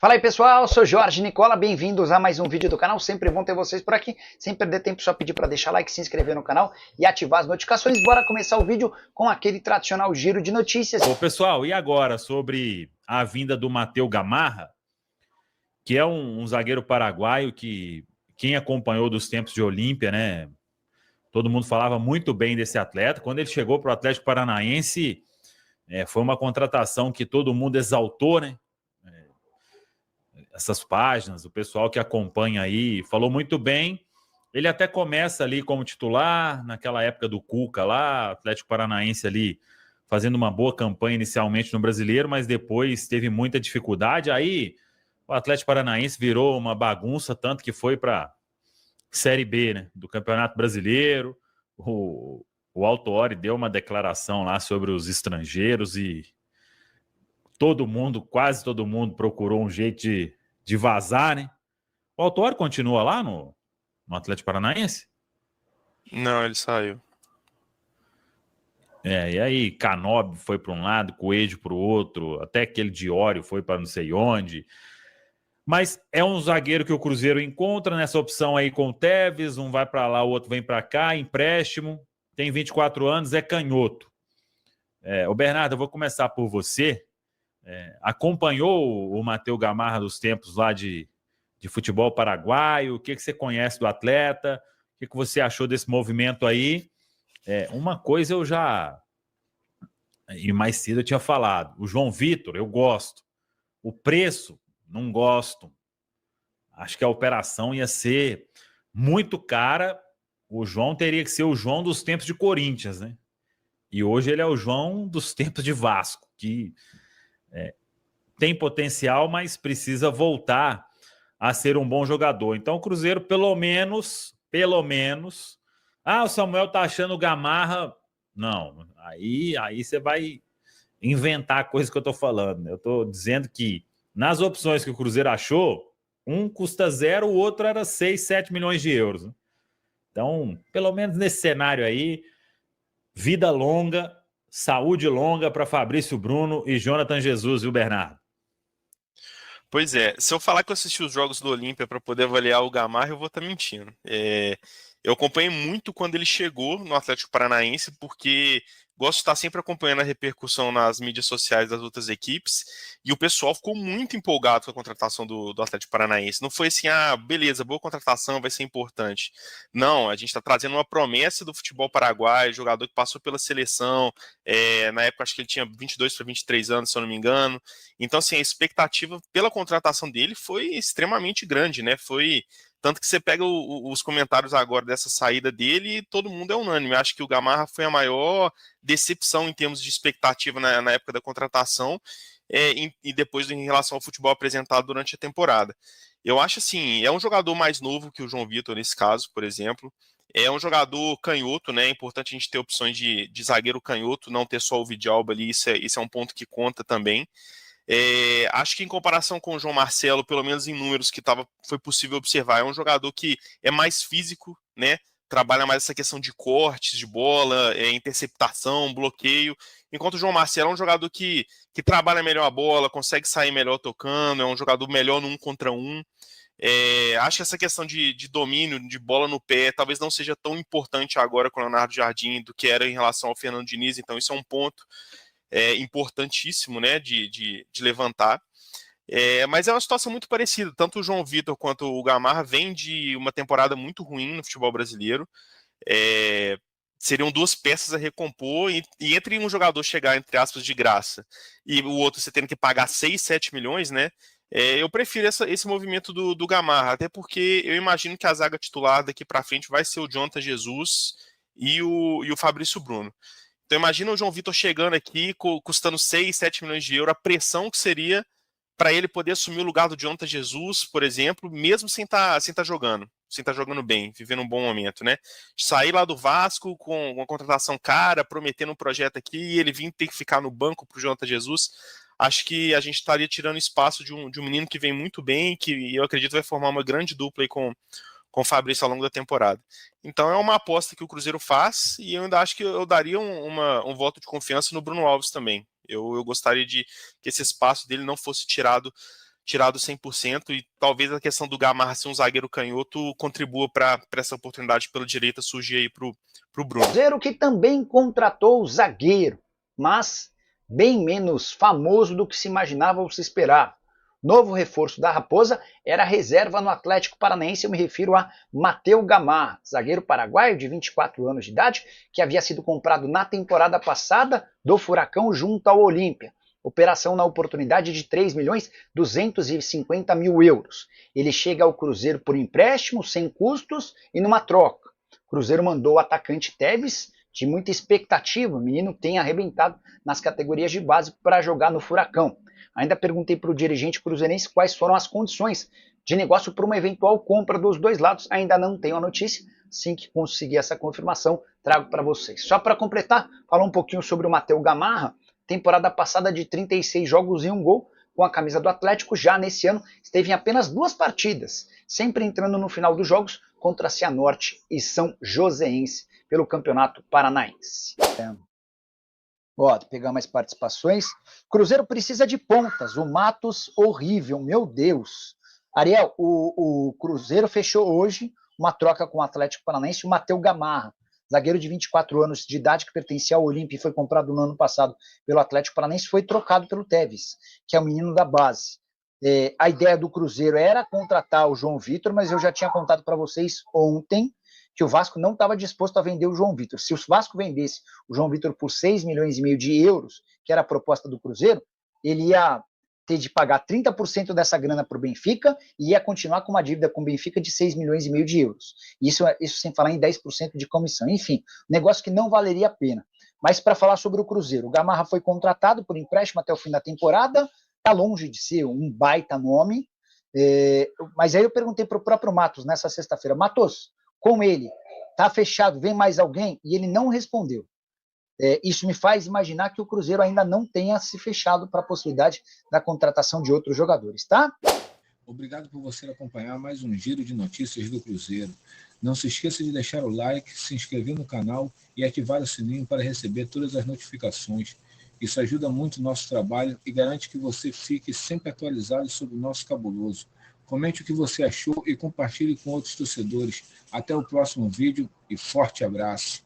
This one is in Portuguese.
Fala aí pessoal, eu sou Jorge Nicola, bem-vindos a mais um vídeo do canal, sempre bom ter vocês por aqui, sem perder tempo só pedir para deixar like, se inscrever no canal e ativar as notificações. Bora começar o vídeo com aquele tradicional giro de notícias. Ô pessoal, e agora sobre a vinda do Matheus Gamarra, que é um zagueiro paraguaio que quem acompanhou dos tempos de Olímpia, né? Todo mundo falava muito bem desse atleta. Quando ele chegou para o Atlético Paranaense, foi uma contratação que todo mundo exaltou, né? Essas páginas, o pessoal que acompanha aí, falou muito bem. Ele até começa ali como titular, naquela época do Cuca lá, Atlético Paranaense ali, fazendo uma boa campanha inicialmente no Brasileiro, mas depois teve muita dificuldade. Aí o Atlético Paranaense virou uma bagunça, tanto que foi para Série B, né, do Campeonato Brasileiro. O Autuori deu uma declaração lá sobre os estrangeiros e todo mundo, quase todo mundo, procurou um jeito de vazar, né? O Autuori continua lá no Atlético Paranaense? Não, ele saiu. E aí Canobi foi para um lado, Coelho para o outro, até aquele Diório foi para não sei onde. Mas é um zagueiro que o Cruzeiro encontra nessa opção aí com o Tevez, um vai para lá, o outro vem para cá, empréstimo, tem 24 anos, é canhoto. Ô Bernardo, eu vou começar por você. Acompanhou o Matheus Gamarra dos tempos lá de futebol paraguaio? O que você conhece do atleta? O que você achou desse movimento aí? Uma coisa eu já... E mais cedo eu tinha falado. O João Vitor, eu gosto. O preço, não gosto. Acho que a operação ia ser muito cara. O João teria que ser o João dos tempos de Corinthians, né? E hoje ele é o João dos tempos de Vasco, que tem potencial, mas precisa voltar a ser um bom jogador. Então o Cruzeiro, pelo menos... o Samuel tá achando o Gamarra... Não, aí você vai inventar a coisa que eu tô falando. Eu tô dizendo que nas opções que o Cruzeiro achou, um custa 0, o outro era 6, 7 milhões de euros. Então, pelo menos nesse cenário aí, vida longa, saúde longa para Fabrício Bruno e Jonathan Jesus, viu, Bernardo? Pois é, se eu falar que eu assisti os jogos do Olímpia para poder avaliar o Gamarra, eu vou estar mentindo. Eu acompanhei muito quando ele chegou no Atlético Paranaense, porque gosto de estar sempre acompanhando a repercussão nas mídias sociais das outras equipes, e o pessoal ficou muito empolgado com a contratação do Atlético Paranaense. Não foi assim, beleza, boa contratação, vai ser importante. Não, a gente está trazendo uma promessa do futebol paraguaio, jogador que passou pela seleção, na época acho que ele tinha 22 para 23 anos, se eu não me engano. Então, assim, a expectativa pela contratação dele foi extremamente grande, né? Tanto que você pega os comentários agora dessa saída dele e todo mundo é unânime. Acho que o Gamarra foi a maior decepção em termos de expectativa na época da contratação e depois em relação ao futebol apresentado durante a temporada. Eu acho assim, é um jogador mais novo que o João Vitor nesse caso, por exemplo. É um jogador canhoto, né? É importante a gente ter opções de zagueiro canhoto, não ter só o Vidalba ali, isso é um ponto que conta também. Acho que em comparação com o João Marcelo, pelo menos em números que foi possível observar, é um jogador que é mais físico, né? Trabalha mais essa questão de cortes de bola, interceptação, bloqueio, enquanto o João Marcelo é um jogador que trabalha melhor a bola, consegue sair melhor tocando, é um jogador melhor no 1 contra 1. Acho que essa questão de domínio, de bola no pé, talvez não seja tão importante agora com o Leonardo Jardim do que era em relação ao Fernando Diniz, então isso é um ponto importantíssimo, né, de levantar. Mas é uma situação muito parecida. Tanto o João Vitor quanto o Gamarra vêm de uma temporada muito ruim no futebol brasileiro. Seriam duas peças a recompor, e entre um jogador chegar, entre aspas, de graça e o outro você tendo que pagar 6, 7 milhões, né? Eu prefiro esse movimento do Gamarra, até porque eu imagino que a zaga titular daqui para frente vai ser o Jonathan Jesus e o Fabrício Bruno. Então imagina o João Vitor chegando aqui, custando 6, 7 milhões de euros, a pressão que seria para ele poder assumir o lugar do Jonathan Jesus, por exemplo, mesmo sem tá jogando, sem estar jogando bem, vivendo um bom momento, né? Sair lá do Vasco com uma contratação cara, prometendo um projeto aqui, e ele vir ter que ficar no banco para o Jonathan Jesus, acho que a gente estaria tirando espaço de um menino que vem muito bem, que eu acredito vai formar uma grande dupla aí com o Fabrício ao longo da temporada. Então é uma aposta que o Cruzeiro faz, e eu ainda acho que eu daria um voto de confiança no Bruno Alves também. Eu gostaria de que esse espaço dele não fosse tirado tirado 100%, e talvez a questão do Gamarra ser um zagueiro canhoto contribua para essa oportunidade pela direita surgir aí pro Bruno. Cruzeiro que também contratou o zagueiro, mas bem menos famoso do que se imaginava ou se esperava. Novo reforço da Raposa era reserva no Atlético Paranaense, eu me refiro a Matheus Gamarra, zagueiro paraguaio de 24 anos de idade, que havia sido comprado na temporada passada do Furacão junto ao Olímpia. Operação na oportunidade de 3.250.000 euros. Ele chega ao Cruzeiro por empréstimo, sem custos e numa troca. O Cruzeiro mandou o atacante Tevez, de muita expectativa, o menino tem arrebentado nas categorias de base para jogar no Furacão. Ainda perguntei para o dirigente cruzeirense quais foram as condições de negócio para uma eventual compra dos dois lados. Ainda não tenho a notícia. Assim que conseguir essa confirmação, trago para vocês. Só para completar, falar um pouquinho sobre o Matheus Gamarra. Temporada passada de 36 jogos e 1 gol com a camisa do Atlético. Já nesse ano esteve em apenas 2 partidas, sempre entrando no final dos jogos contra Cianorte e São Joséense pelo Campeonato Paranaense. Ó, pegar mais participações. Cruzeiro precisa de pontas. O Matos, horrível, meu Deus. Ariel, o Cruzeiro fechou hoje uma troca com o Atlético Paranaense, o Matheus Gamarra, zagueiro de 24 anos de idade que pertencia ao Olímpia e foi comprado no ano passado pelo Atlético Paranaense, foi trocado pelo Tevez, que é o menino da base. A ideia do Cruzeiro era contratar o João Vitor, mas eu já tinha contado para vocês ontem que o Vasco não estava disposto a vender o João Vitor. Se o Vasco vendesse o João Vitor por 6,5 milhões de euros, que era a proposta do Cruzeiro, ele ia ter de pagar 30% dessa grana para o Benfica e ia continuar com uma dívida com o Benfica de 6,5 milhões de euros. Isso sem falar em 10% de comissão. Enfim, negócio que não valeria a pena. Mas para falar sobre o Cruzeiro, o Gamarra foi contratado por empréstimo até o fim da temporada, está longe de ser um baita nome, mas aí eu perguntei para o próprio Matos nessa sexta-feira, Matos, com ele, tá fechado, vem mais alguém? E ele não respondeu. Isso me faz imaginar que o Cruzeiro ainda não tenha se fechado para a possibilidade da contratação de outros jogadores, tá? Obrigado por você acompanhar mais um giro de notícias do Cruzeiro. Não se esqueça de deixar o like, se inscrever no canal e ativar o sininho para receber todas as notificações. Isso ajuda muito o nosso trabalho e garante que você fique sempre atualizado sobre o nosso cabuloso. Comente o que você achou e compartilhe com outros torcedores. Até o próximo vídeo e forte abraço.